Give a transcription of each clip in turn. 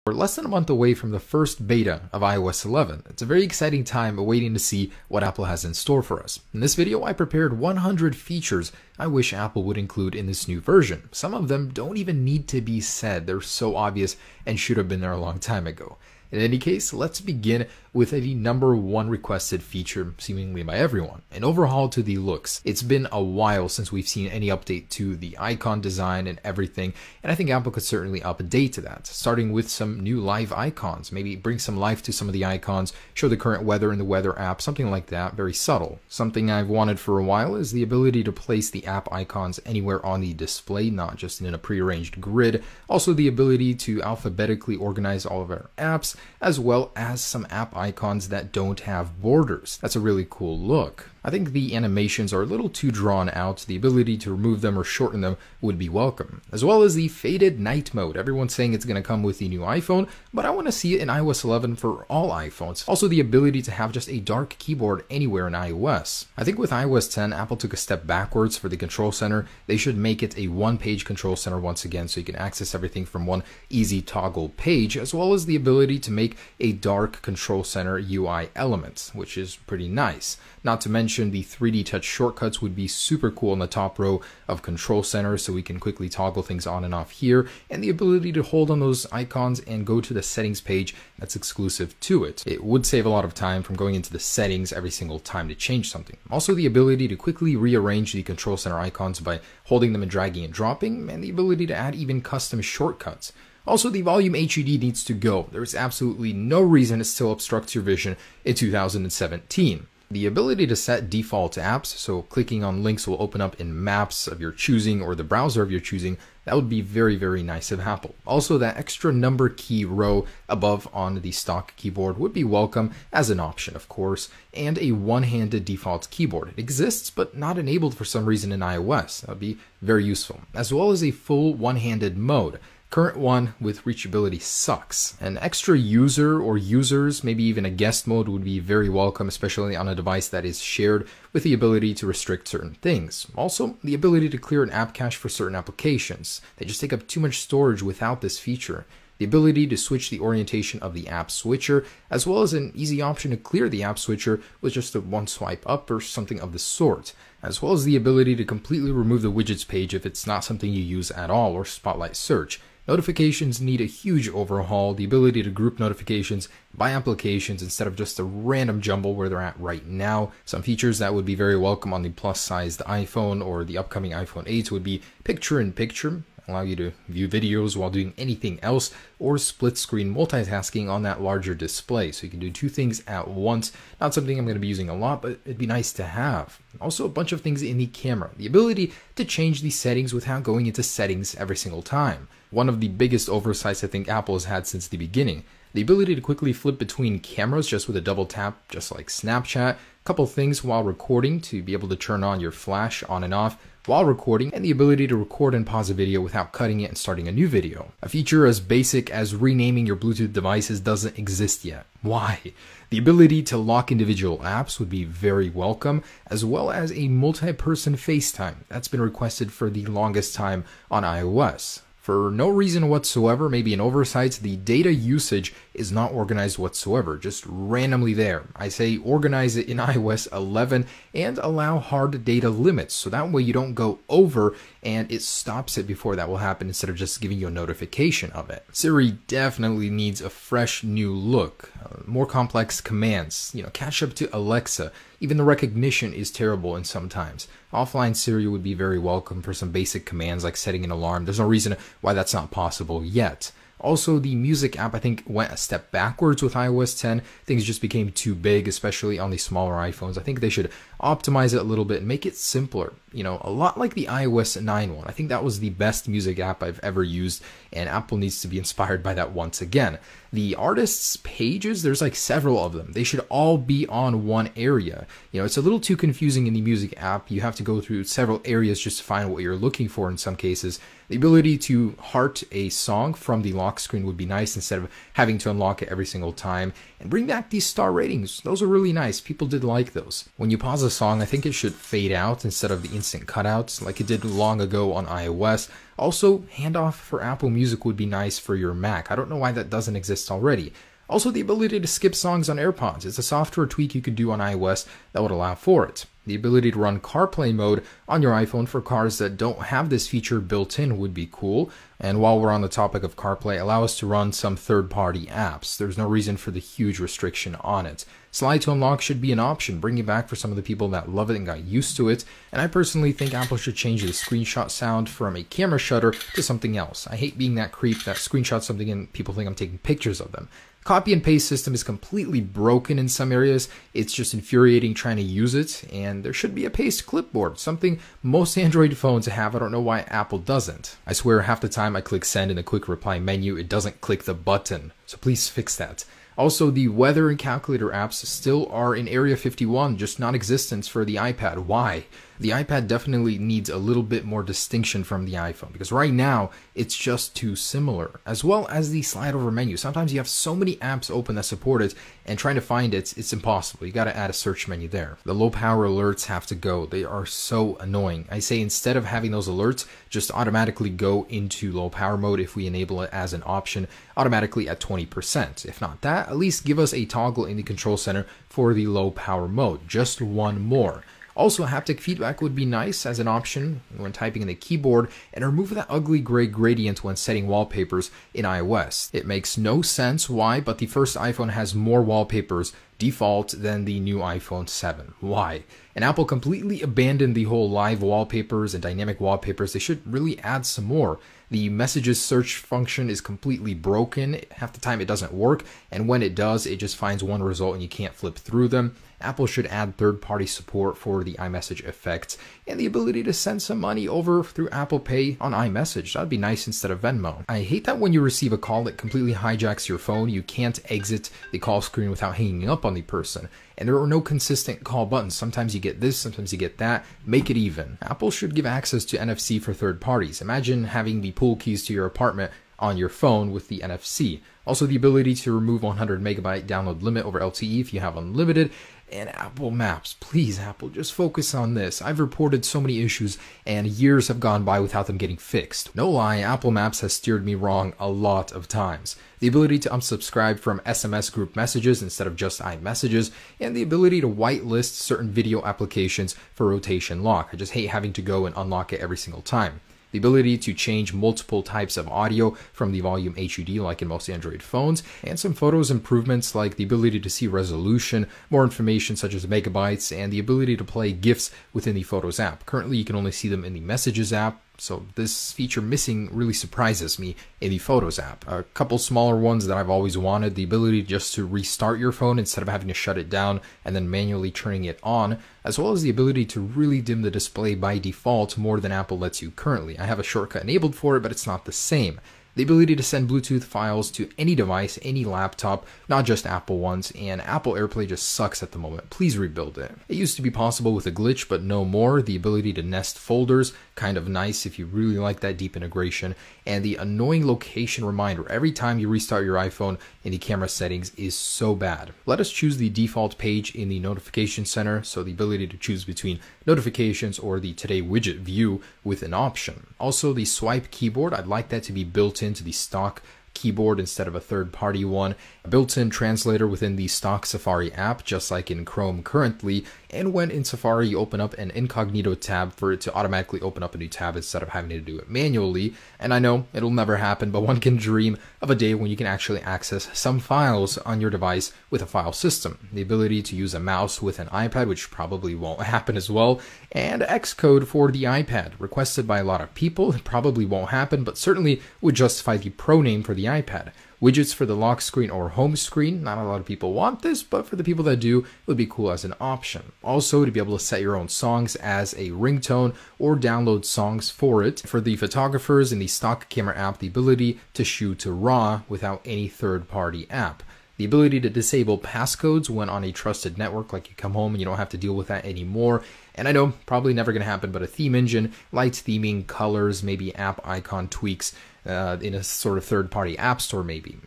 We're less than a month away from the first beta of iOS 11. It's a very exciting time waiting to see what Apple has in store for us. In this video, I prepared 100 features I wish Apple would include in this new version. Some of them don't even need to be said. They're so obvious and should have been there a long time ago. In any case, let's begin with the number one requested feature, seemingly by everyone, an overhaul to the looks. It's been a while since we've seen any update to the icon design and everything, and I think Apple could certainly update to that, starting with some new live icons, maybe bring some life to some of the icons, show the current weather in the weather app, something like that, very subtle. Something I've wanted for a while is the ability to place the app icons anywhere on the display, not just in a prearranged grid. Also the ability to alphabetically organize all of our apps, as well as some app icons that don't have borders. That's a really cool look. I think the animations are a little too drawn out. The ability to remove them or shorten them would be welcome. As well as the faded night mode. Everyone's saying it's going to come with the new iPhone, but I want to see it in iOS 11 for all iPhones. Also the ability to have just a dark keyboard anywhere in iOS. I think with iOS 10, Apple took a step backwards for the control center. They should make it a one-page control center once again so you can access everything from one easy toggle page, as well as the ability to make a dark control center UI element, which is pretty nice. Not to mention the 3D touch shortcuts would be super cool in the top row of control center so we can quickly toggle things on and off here, and the ability to hold on those icons and go to the settings page that's exclusive to it. It would save a lot of time from going into the settings every single time to change something. Also the ability to quickly rearrange the control center icons by holding them and dragging and dropping, and the ability to add even custom shortcuts. Also, the volume HUD needs to go. There's absolutely no reason it still obstructs your vision in 2017. The ability to set default apps, so clicking on links will open up in maps of your choosing or the browser of your choosing, that would be very, very nice of Apple. Also, that extra number key row above on the stock keyboard would be welcome as an option, of course, and a one-handed default keyboard. It exists, but not enabled for some reason in iOS. That would be very useful. As well as a full one-handed mode. Current one with reachability sucks. An extra user or users, maybe even a guest mode would be very welcome, especially on a device that is shared with the ability to restrict certain things. Also, the ability to clear an app cache for certain applications. They just take up too much storage without this feature. The ability to switch the orientation of the app switcher, as well as an easy option to clear the app switcher with just a one swipe up or something of the sort. As well as the ability to completely remove the widgets page if it's not something you use at all, or spotlight search. Notifications need a huge overhaul, the ability to group notifications by applications instead of just a random jumble where they're at right now. Some features that would be very welcome on the plus-sized iPhone or the upcoming iPhone 8 would be picture-in-picture, allow you to view videos while doing anything else, or split-screen multitasking on that larger display, so you can do two things at once. Not something I'm going to be using a lot, but it'd be nice to have. Also, a bunch of things in the camera. The ability to change the settings without going into settings every single time. One of the biggest oversights I think Apple has had since the beginning. The ability to quickly flip between cameras just with a double tap, just like Snapchat. A couple things while recording to be able to turn on your flash on and off while recording, and the ability to record and pause a video without cutting it and starting a new video. A feature as basic as renaming your Bluetooth devices doesn't exist yet. Why? The ability to lock individual apps would be very welcome, as well as a multi-person FaceTime. That's been requested for the longest time on iOS. For no reason whatsoever, maybe an oversight, the data usage is not organized whatsoever, just randomly there. I say organize it in iOS 11 and allow hard data limits, so that way you don't go over and it stops it before that will happen instead of just giving you a notification of it. Siri definitely needs a fresh new look, more complex commands, catch up to Alexa. Even the recognition is terrible in sometimes. Offline Siri would be very welcome for some basic commands like setting an alarm. There's no reason why that's not possible yet. Also, the music app, I think, went a step backwards with iOS 10. Things just became too big, especially on the smaller iPhones. I think they should optimize it a little bit and make it simpler. A lot like the iOS 9 one. I think that was the best music app I've ever used, and Apple needs to be inspired by that once again. The artists' pages, there's like several of them. They should all be on one area. It's a little too confusing in the music app. You have to go through several areas just to find what you're looking for in some cases. The ability to heart a song from the lock screen would be nice instead of having to unlock it every single time. And bring back these star ratings. Those are really nice. People did like those. When you pause a song, I think it should fade out instead of the instant cutouts like it did long ago on iOS. Also, handoff for Apple Music would be nice for your Mac. I don't know why that doesn't exist already. Also, the ability to skip songs on AirPods. It's a software tweak you could do on iOS that would allow for it. The ability to run CarPlay mode on your iPhone for cars that don't have this feature built in would be cool. And while we're on the topic of CarPlay, allow us to run some third-party apps. There's no reason for the huge restriction on it. Slide to unlock should be an option, bring it back for some of the people that love it and got used to it. And I personally think Apple should change the screenshot sound from a camera shutter to something else. I hate being that creep that screenshots something and people think I'm taking pictures of them. Copy and paste system is completely broken in some areas. It's just infuriating trying to use it, and there should be a paste clipboard, something most Android phones have. I don't know why Apple doesn't. I swear half the time I click send in the quick reply menu, it doesn't click the button. So please fix that. Also, the weather and calculator apps still are in Area 51, just non-existent for the iPad. Why? The iPad definitely needs a little bit more distinction from the iPhone, because right now it's just too similar, as well as the slide over menu. Sometimes you have so many apps open that support it, and trying to find it's impossible. You gotta add a search menu there. The low power alerts have to go. They are so annoying. I say instead of having those alerts, just automatically go into low power mode if we enable it as an option, automatically at 20%. If not that, at least give us a toggle in the control center for the low power mode. Just one more. Also, haptic feedback would be nice as an option when typing in the keyboard, and remove that ugly gray gradient when setting wallpapers in iOS. It makes no sense why, but the first iPhone has more wallpapers default than the new iPhone 7. Why? And Apple completely abandoned the whole live wallpapers and dynamic wallpapers. They should really add some more. The messages search function is completely broken. Half the time it doesn't work, and when it does, it just finds one result and you can't flip through them. Apple should add third-party support for the iMessage effects and the ability to send some money over through Apple Pay on iMessage. That'd be nice instead of Venmo. I hate that when you receive a call that completely hijacks your phone, you can't exit the call screen without hanging up on the person. And there are no consistent call buttons. Sometimes you get this, sometimes you get that. Make it even. Apple should give access to NFC for third parties. Imagine having the pool keys to your apartment on your phone with the NFC. Also, the ability to remove 100 megabyte download limit over LTE if you have unlimited. And Apple Maps, please Apple, just focus on this. I've reported so many issues and years have gone by without them getting fixed. No lie, Apple Maps has steered me wrong a lot of times. The ability to unsubscribe from SMS group messages instead of just iMessages, and the ability to whitelist certain video applications for rotation lock. I just hate having to go and unlock it every single time. The ability to change multiple types of audio from the volume HUD like in most Android phones, and some photos improvements like the ability to see resolution, more information such as megabytes, and the ability to play GIFs within the Photos app. Currently you can only see them in the Messages app, so this feature missing really surprises me in the Photos app. A couple smaller ones that I've always wanted, the ability just to restart your phone instead of having to shut it down and then manually turning it on, as well as the ability to really dim the display by default more than Apple lets you currently. I have a shortcut enabled for it, but it's not the same. The ability to send Bluetooth files to any device, any laptop, not just Apple ones, and Apple AirPlay just sucks at the moment. Please rebuild it. It used to be possible with a glitch, but no more. The ability to nest folders, kind of nice if you really like that deep integration, and the annoying location reminder every time you restart your iPhone in the camera settings is so bad. Let us choose the default page in the notification center, so the ability to choose between notifications or the Today widget view with an option. Also, the swipe keyboard, I'd like that to be built into the stock keyboard instead of a third-party one. A built-in translator within the stock Safari app, just like in Chrome currently, and when in Safari you open up an incognito tab for it to automatically open up a new tab instead of having to do it manually. And I know it'll never happen, but one can dream of a day when you can actually access some files on your device with a file system. The ability to use a mouse with an iPad, which probably won't happen as well, and Xcode for the iPad, requested by a lot of people. It probably won't happen, but certainly would justify the pro name for the iPad. Widgets for the lock screen or home screen. Not a lot of people want this, but for the people that do, it would be cool as an option. Also, to be able to set your own songs as a ringtone or download songs for it. For the photographers in the stock camera app, the ability to shoot to RAW without any third-party app. the ability to disable passcodes when on a trusted network, like you come home and you don't have to deal with that anymore. And I know, probably never going to happen, but a theme engine, lights, theming, colors, maybe app icon tweaks in a sort of third-party app store maybe.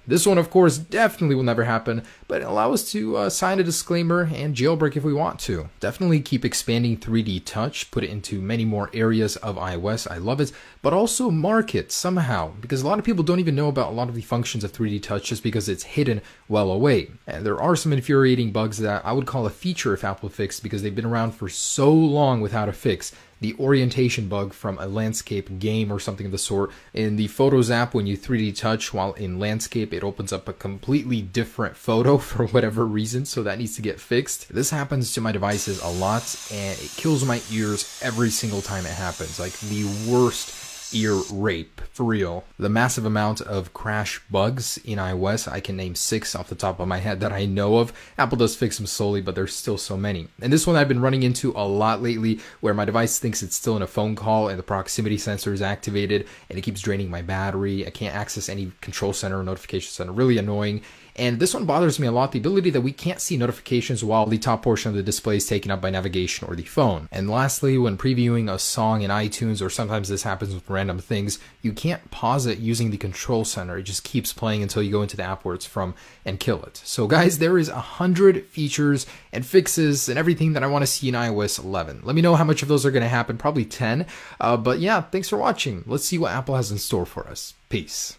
This one, of course, definitely will never happen, but allow us to sign a disclaimer and jailbreak if we want to. Definitely keep expanding 3D Touch, put it into many more areas of iOS. I love it, but also mark it somehow, because a lot of people don't even know about a lot of the functions of 3D Touch just because it's hidden well away. And there are some infuriating bugs that I would call a feature if Apple fixed, because they've been around for so long without a fix. The orientation bug from a landscape game or something of the sort. In the Photos app, when you 3D touch while in landscape, it opens up a completely different photo for whatever reason, so that needs to get fixed. This happens to my devices a lot, and it kills my ears every single time it happens. Like the worst ear rape, for real. The massive amount of crash bugs in iOS, I can name 6 off the top of my head that I know of. Apple does fix them slowly, but there's still so many. And this one I've been running into a lot lately, where my device thinks it's still in a phone call and the proximity sensor is activated and it keeps draining my battery. I can't access any control center or notification center. Really annoying. And this one bothers me a lot, the ability that we can't see notifications while the top portion of the display is taken up by navigation or the phone. And lastly, when previewing a song in iTunes, or sometimes this happens with random things, you can't pause it using the control center. It just keeps playing until you go into the app where it's from and kill it. So guys, there is 100 features and fixes and everything that I want to see in iOS 11. Let me know how much of those are going to happen, probably 10. But yeah, thanks for watching. Let's see what Apple has in store for us. Peace.